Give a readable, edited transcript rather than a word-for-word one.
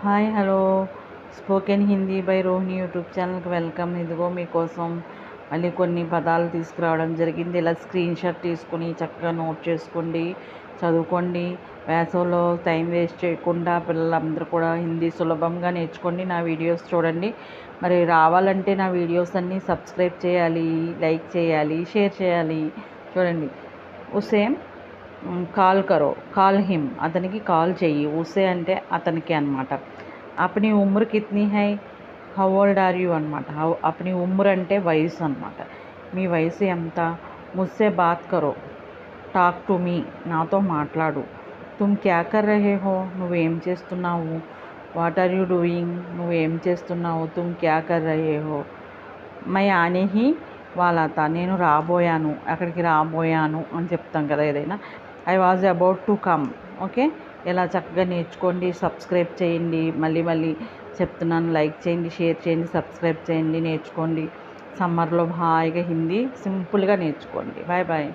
Hi hello spoken Hindi by Rohini YouTube ఛానల్కి welcome. ఇదిగో మీకోసం మళ్ళీ కొన్ని పదాలు తీసుకురావడం జరిగింది. ఇలా స్క్రీన్ షాట్ తీసుకుని చక్కగా నోట్ చేసుకోండి, చదువుకోండి. వేసవిలో టైం వేస్ట్ చేయకుండా పిల్లలందరూ కూడా హిందీ సులభంగా నేర్చుకోండి. నా వీడియోస్ చూడండి. మరి రావాలంటే నా వీడియోస్ అన్నీ సబ్స్క్రైబ్ చేయాలి, లైక్ చేయాలి, షేర్ చేయాలి. చూడండి, ఉసే కాల్ కరో, కాల్ హిమ్, అతనికి కాల్ చెయ్యి. ఉసే అంటే అతనికి అనమాట. అప్ని ఉమ్ర్ కిత్నీ హై, హౌ ఓల్డ్ ఆర్ యూ అనమాట. అప్ని ఉమ్ర్ అంటే వయసు అనమాట. మీ వయసు ఎంత? ముస్సే బాత్ కరో, టాక్ టు మీ, నాతో మాట్లాడు. తుమ్ క్యా కర్ రహే హో, నువ్వేం చేస్తున్నావు. వాట్ ఆర్ యూ డూయింగ్, నువ్వేం చేస్తున్నావు. తుమ్ క్యా కర్ రహే హో. మై ఆనే హీ వాలా తా, నేను రాబోయాను, అక్కడికి రాబోయాను అని చెప్తాం కదా ఏదైనా. I was about to come. Okay, ఇలా చక్కగా నేర్చుకోండి. సబ్స్క్రైబ్ చేయండి. మళ్ళీ చెప్తున్నాను, లైక్ చేయండి, షేర్ చేయండి, సబ్స్క్రైబ్ చేయండి, నేర్చుకోండి. సమ్మర్లో హాయిగా హిందీ సింపుల్గా నేర్చుకోండి. Bye bye.